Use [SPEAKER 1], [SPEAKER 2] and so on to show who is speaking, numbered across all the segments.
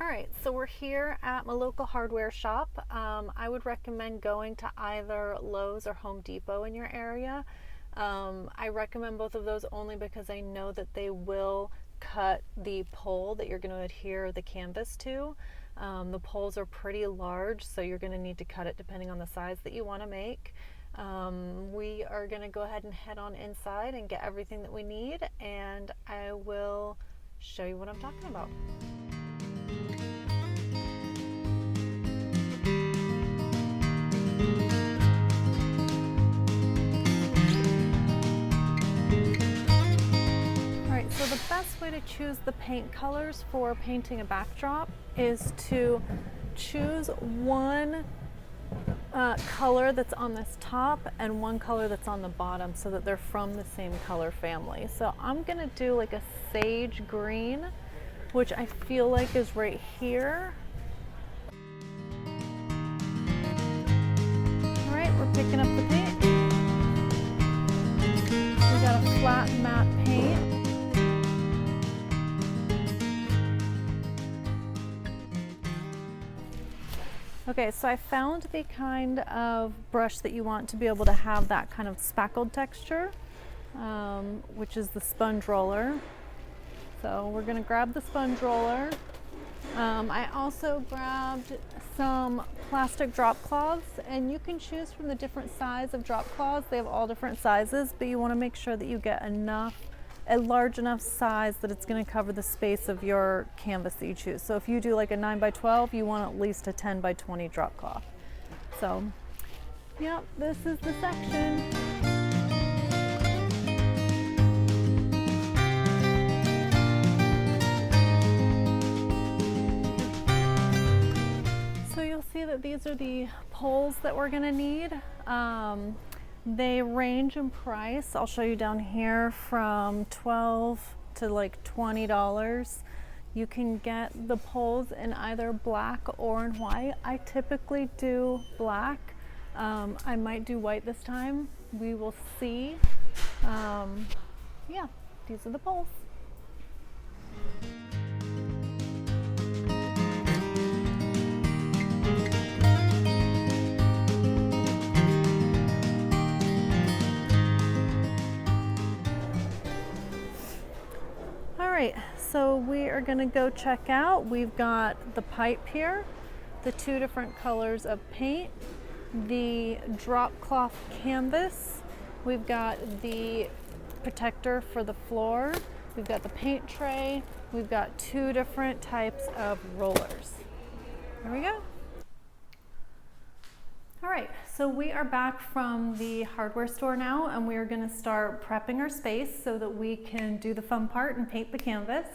[SPEAKER 1] All right, so we're here at my local hardware shop. I would recommend going to either Lowe's or Home Depot in your area. I recommend both of those only because I know that they will cut the pole that you're going to adhere the canvas to. The poles are pretty large, so you're going to need to cut it depending on the size that you want to make. We are going to go ahead and head on inside and get everything that we need, and I will show you what I'm talking about. Alright, so the best way to choose the paint colors for painting a backdrop is to choose one color that's on this top and one color that's on the bottom so that they're from the same color family. So I'm going to do like a sage green, which I feel like is right here. Alright, we're picking up the paint. We got a flat matte paint. Okay, so I found the kind of brush that you want to be able to have that kind of spackled texture, which is the sponge roller. So we're going to grab the sponge roller. I also grabbed some plastic drop cloths, and you can choose from the different size of drop cloths. They have all different sizes, but you want to make sure that you get a large enough size that it's going to cover the space of your canvas that you choose. So if you do like a 9 by 12, you want at least a 10 by 20 drop cloth. So, yeah, this is the section. So you'll see that these are the poles that we're going to need. They range in price. I'll show you down here from $12 to like $20. You can get the poles in either black or in white. I typically do black. I might do white this time. We will see. Yeah, these are the poles. Alright, so we are going to go check out. We've got the pipe here, the two different colors of paint, the drop cloth canvas, we've got the protector for the floor, we've got the paint tray, we've got two different types of rollers. There we go. All right, so we are back from the hardware store now, and we are going to start prepping our space so that we can do the fun part and paint the canvas.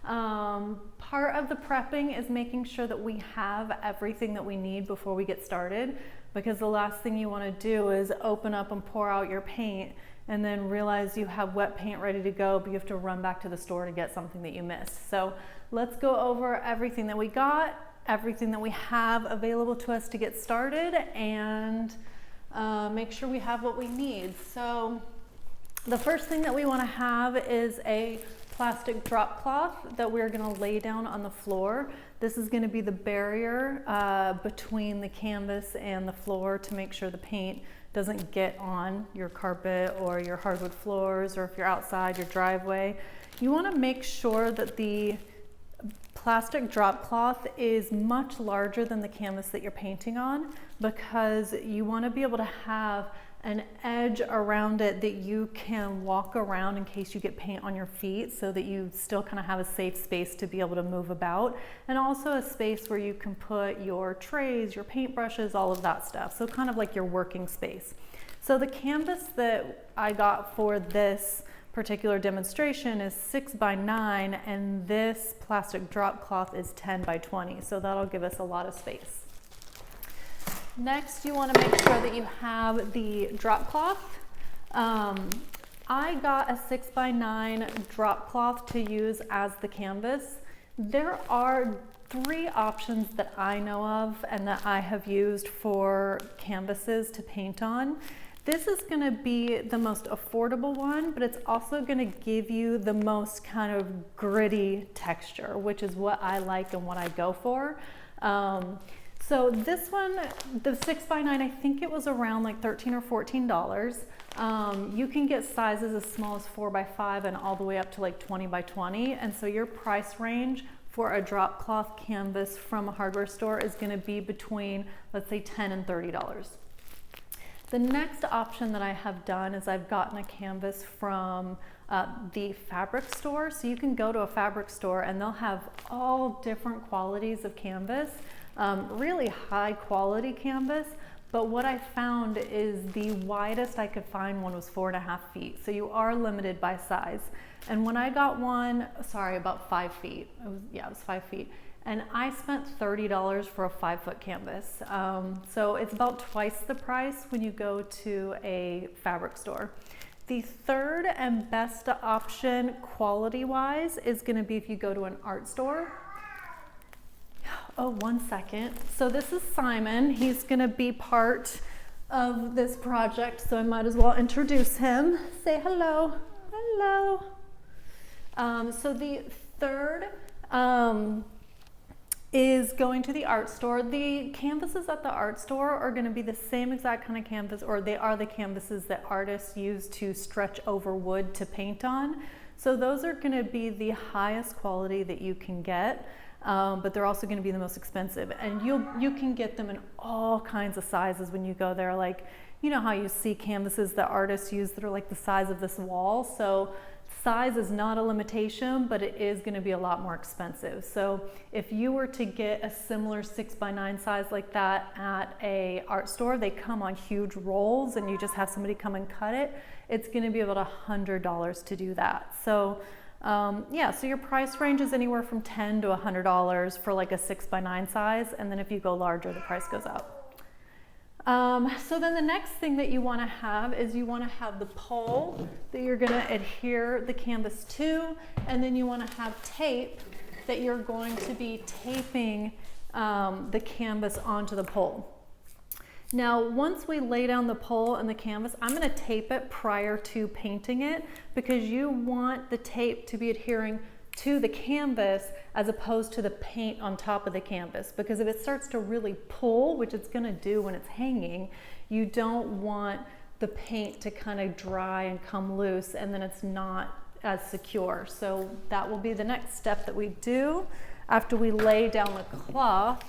[SPEAKER 1] Part of the prepping is making sure that we have everything that we need before we get started, because the last thing you want to do is open up and pour out your paint and then realize you have wet paint ready to go, but you have to run back to the store to get something that you missed. So let's go over everything that we got, everything that we have available to us to get started, and make sure we have what we need. So the first thing that we want to have is a plastic drop cloth that we're going to lay down on the floor. This is going to be the barrier between the canvas and the floor to make sure the paint doesn't get on your carpet or your hardwood floors, or if you're outside your driveway. You want to make sure that the plastic drop cloth is much larger than the canvas that you're painting on, because you want to be able to have an edge around it that you can walk around in case you get paint on your feet, so that you still kind of have a safe space to be able to move about, and also a space where you can put your trays, your paintbrushes, all of that stuff. So kind of like your working space. So the canvas that I got for this particular demonstration is 6 by 9, and this plastic drop cloth is 10 by 20, so that'll give us a lot of space. Next, you want to make sure that you have the drop cloth. I got a 6 by 9 drop cloth to use as the canvas. There are 3 options that I know of and that I have used for canvases to paint on. This is gonna be the most affordable one, but it's also gonna give you the most kind of gritty texture, which is what I like and what I go for. So this one, the 6x9, I think it was around like $13 or $14. You can get sizes as small as 4x5 and all the way up to like 20x20. And so your price range for a drop cloth canvas from a hardware store is gonna be between, let's say, $10 and $30. The next option that I have done is I've gotten a canvas from the fabric store. So you can go to a fabric store and they'll have all different qualities of canvas, really high quality canvas. But what I found is the widest I could find one was 4.5 feet. So you are limited by size. And when I got one, sorry, about 5 feet. It was 5 feet. And I spent $30 for a 5-foot canvas. So it's about twice the price when you go to a fabric store. The third and best option quality-wise is gonna be if you go to an art store. Oh, 1 second. So this is Simon. He's gonna be part of this project, so I might as well introduce him. Say hello. Hello. So the third is going to the art store. The canvases at the art store are gonna be the same exact kind of canvas, or they are the canvases that artists use to stretch over wood to paint on. So those are gonna be the highest quality that you can get, but they're also gonna be the most expensive. And you can get them in all kinds of sizes when you go there. Like, you know how you see canvases that artists use that are like the size of this wall? So size is not a limitation, but it is going to be a lot more expensive. So if you were to get a similar 6x9 size like that at a art store, they come on huge rolls and you just have somebody come and cut it. It's going to be about $100 to do that. So yeah, so your price range is anywhere from $10 to $100 for like a 6x9 size. And then if you go larger, the price goes up. So then the next thing that you want to have is you want to have the pole that you're going to adhere the canvas to, and then you want to have tape that you're going to be taping the canvas onto the pole. Now, once we lay down the pole and the canvas, I'm going to tape it prior to painting it because you want the tape to be adhering to the canvas as opposed to the paint on top of the canvas, because if it starts to really pull, which it's going to do when it's hanging, you don't want the paint to kind of dry and come loose and then it's not as secure. So that will be the next step that we do after we lay down the cloth.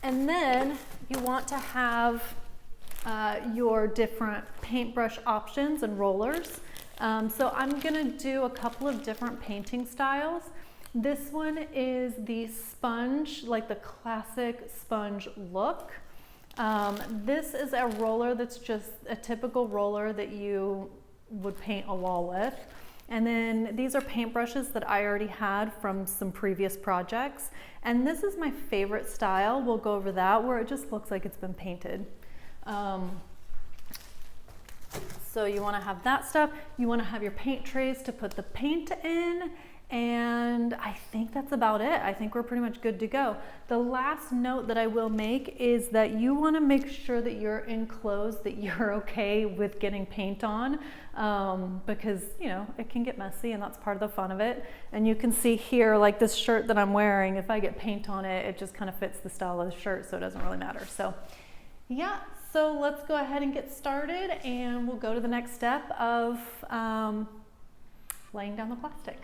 [SPEAKER 1] And then you want to have your different paintbrush options and rollers. So I'm gonna do a couple of different painting styles. This one is the sponge, like the classic sponge look. This is a roller that's just a typical roller that you would paint a wall with. And then these are paintbrushes that I already had from some previous projects. And this is my favorite style. We'll go over that, where it just looks like it's been painted. So you want to have that stuff. You want to have your paint trays to put the paint in. And I think that's about it. I think we're pretty much good to go. The last note that I will make is that you want to make sure that you're in clothes that you're okay with getting paint on, because, you know, it can get messy and that's part of the fun of it. And you can see here, like this shirt that I'm wearing, if I get paint on it, it just kind of fits the style of the shirt, so it doesn't really matter. So yeah. So let's go ahead and get started, and we'll go to the next step of laying down the plastic.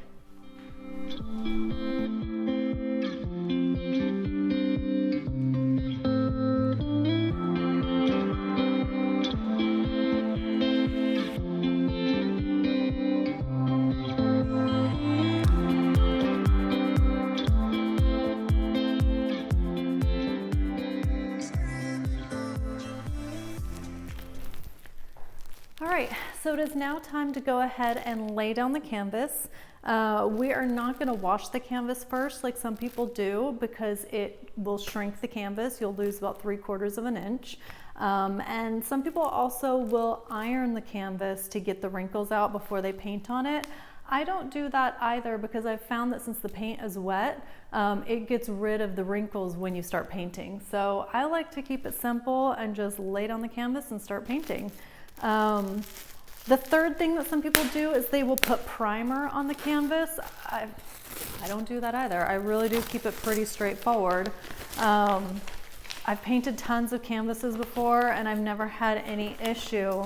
[SPEAKER 1] All right, so it is now time to go ahead and lay down the canvas. We are not going to wash the canvas first like some people do, because it will shrink the canvas. You'll lose about 3/4 of an inch. And some people also will iron the canvas to get the wrinkles out before they paint on it. I don't do that either because I've found that since the paint is wet, it gets rid of the wrinkles when you start painting. So I like to keep it simple and just lay down the canvas and start painting. The third thing that some people do is they will put primer on the canvas. I don't do that either. I really do keep it pretty straightforward. I've painted tons of canvases before and I've never had any issue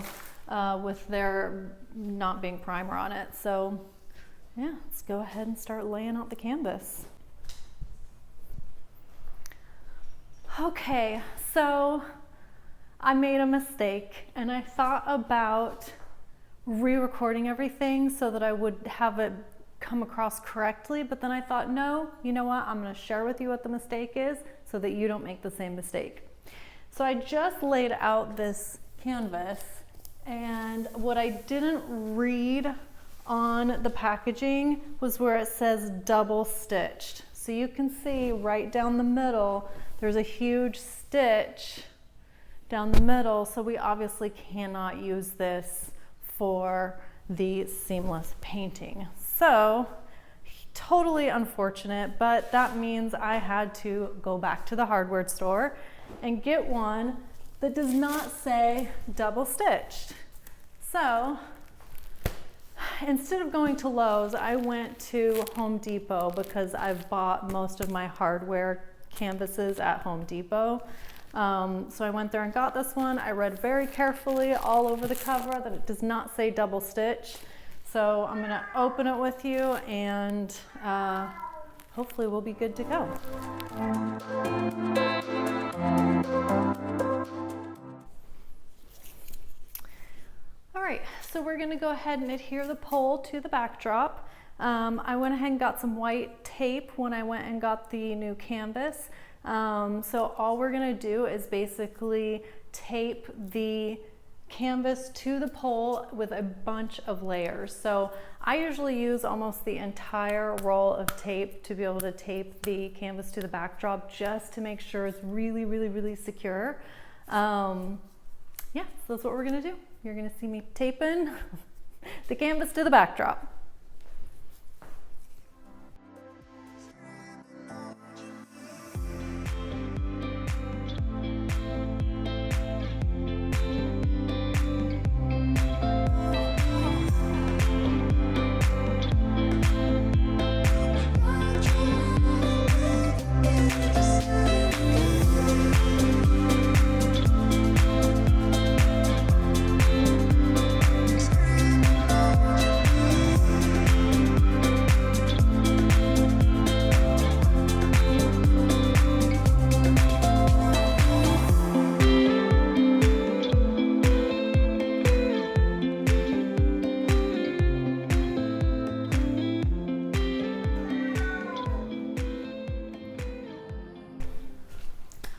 [SPEAKER 1] with there not being primer on it. So yeah, let's go ahead and start laying out the canvas. Okay, so I made a mistake and I thought about re-recording everything so that I would have it come across correctly, but then I thought, no, you know what, I'm going to share with you what the mistake is so that you don't make the same mistake. So I just laid out this canvas, and what I didn't read on the packaging was where it says double stitched. So you can see right down the middle there's a huge stitch down the middle, so we obviously cannot use this for the seamless painting. So totally unfortunate, but that means I had to go back to the hardware store and get one that does not say double stitched. So instead of going to Lowe's, I went to Home Depot because I've bought most of my hardware canvases at Home Depot. So I went there and got this one. I read very carefully all over the cover that it does not say double stitch. So I'm gonna open it with you and hopefully we'll be good to go. All right, so we're gonna go ahead and adhere the pole to the backdrop. I went ahead and got some white tape when I went and got the new canvas. So all we're gonna do is basically tape the canvas to the pole with a bunch of layers. So I usually use almost the entire roll of tape to be able to tape the canvas to the backdrop just to make sure it's really, really, really secure. Yeah, so that's what we're gonna do. You're gonna see me taping the canvas to the backdrop.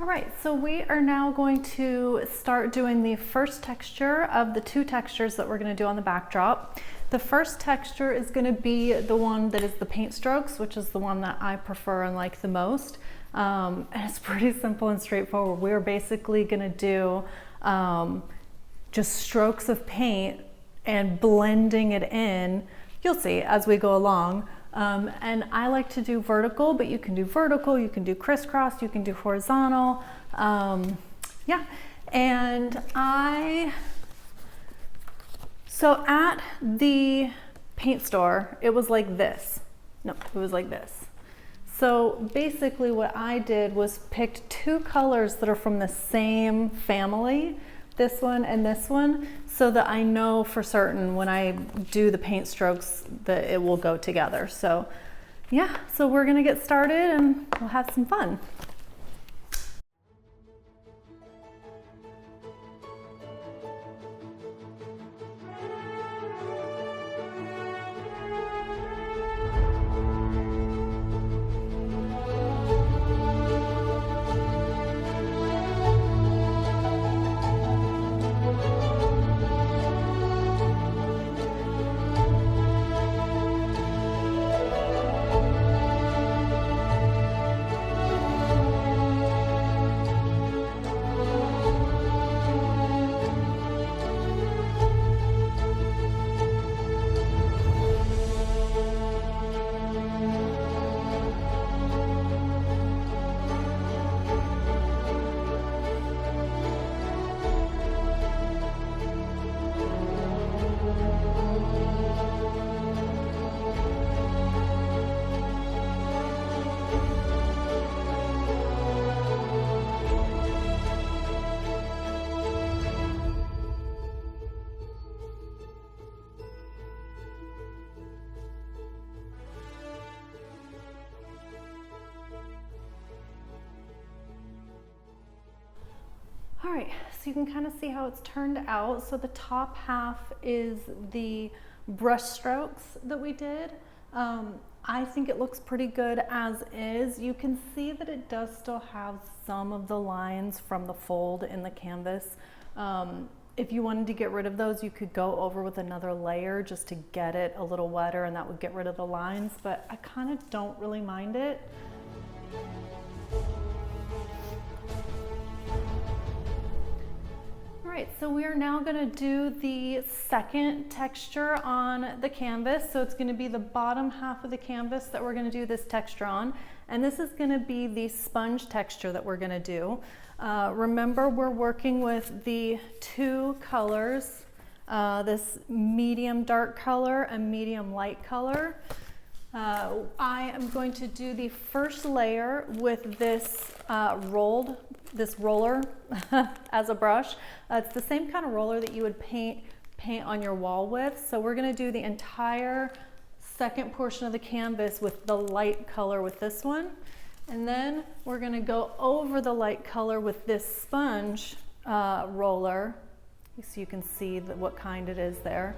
[SPEAKER 1] All right, so we are now going to start doing the first texture of the two textures that we're going to do on the backdrop. The first texture is going to be the one that is the paint strokes, which is the one that I prefer and like the most. And it's pretty simple and straightforward. We're basically going to do just strokes of paint and blending it in. You'll see as we go along. And I like to do vertical, but you can do vertical, you can do crisscross, you can do horizontal. Yeah, and so at the paint store, it was like this. No, it was like this. So basically what I did was picked two colors that are from the same family, this one and this one, so that I know for certain when I do the paint strokes that it will go together. So yeah, so we're gonna get started and we'll have some fun. All right, so you can kind of see how it's turned out. So the top half is the brush strokes that we did. I think it looks pretty good as is. You can see that it does still have some of the lines from the fold in the canvas. If you wanted to get rid of those, you could go over with another layer just to get it a little wetter, and that would get rid of the lines, but I kind of don't really mind it. All right, so we are now going to do the second texture on the canvas. So it's going to be the bottom half of the canvas that we're going to do this texture on. And this is going to be the sponge texture that we're going to do. Remember, we're working with the two colors, this medium dark color and medium light color. I am going to do the first layer with this roller as a brush. It's the same kind of roller that you would paint on your wall with. So we're going to do the entire second portion of the canvas with the light color with this one. And then we're going to go over the light color with this sponge roller, so you can see what kind it is there.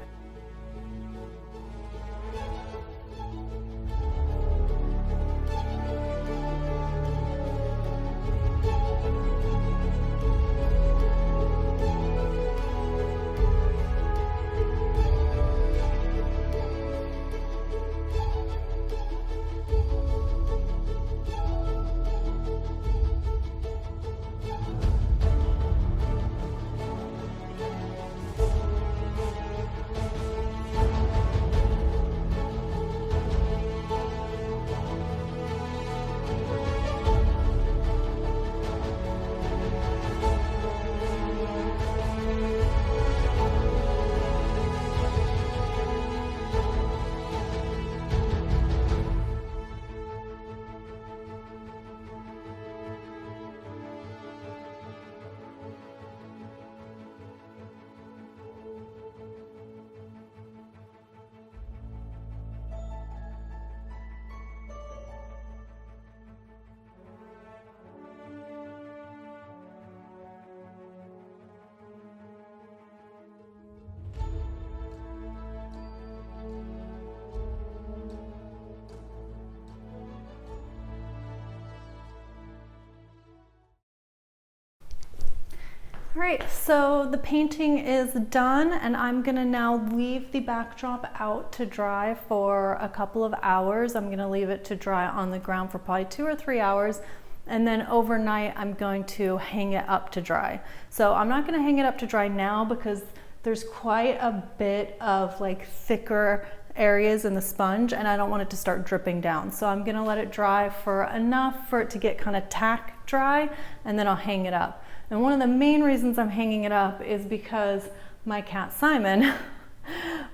[SPEAKER 1] All right, so the painting is done, and I'm gonna now leave the backdrop out to dry for a couple of hours. I'm gonna leave it to dry on the ground for probably 2 or 3 hours, and then overnight I'm going to hang it up to dry. So I'm not gonna hang it up to dry now because there's quite a bit of like thicker areas in the sponge, and I don't want it to start dripping down. So I'm gonna let it dry for enough for it to get kind of tack dry, and then I'll hang it up. And one of the main reasons I'm hanging it up is because my cat Simon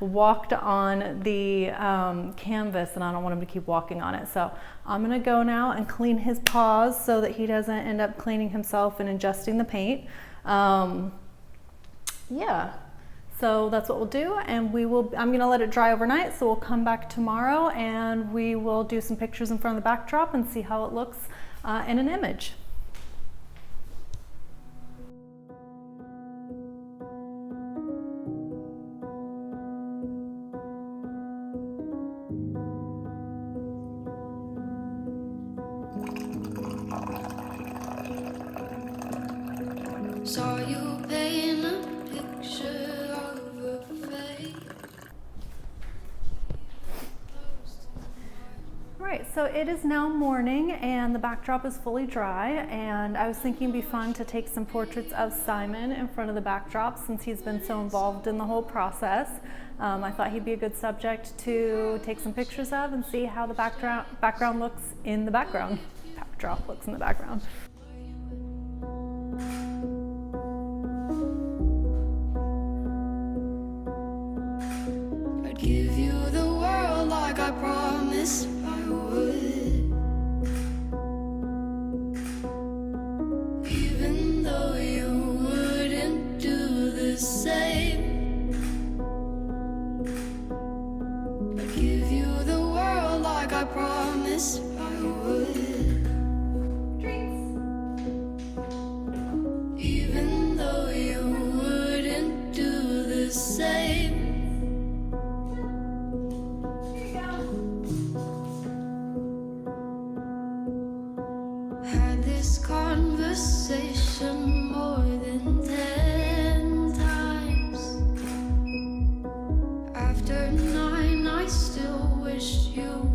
[SPEAKER 1] walked on the canvas, and I don't want him to keep walking on it. So I'm gonna go now and clean his paws so that he doesn't end up cleaning himself and ingesting the paint. Yeah, so that's what we'll do, and I'm gonna let it dry overnight, so we'll come back tomorrow and we will do some pictures in front of the backdrop and see how it looks in an image.
[SPEAKER 2] Saw you paint a picture of a face.
[SPEAKER 1] All right, so it is now morning and the backdrop is fully dry, and I was thinking it'd be fun to take some portraits of Simon in front of the backdrop since he's been so involved in the whole process. I thought he'd be a good subject to take some pictures of and see how the background looks in the background. Backdrop looks in the background.
[SPEAKER 2] I'd give you the world like I promised I would, even though you wouldn't do the same. I'd give you the world like I promised I would.
[SPEAKER 1] Drinks.
[SPEAKER 2] Had this conversation more than 10 times. After 9, I still wish you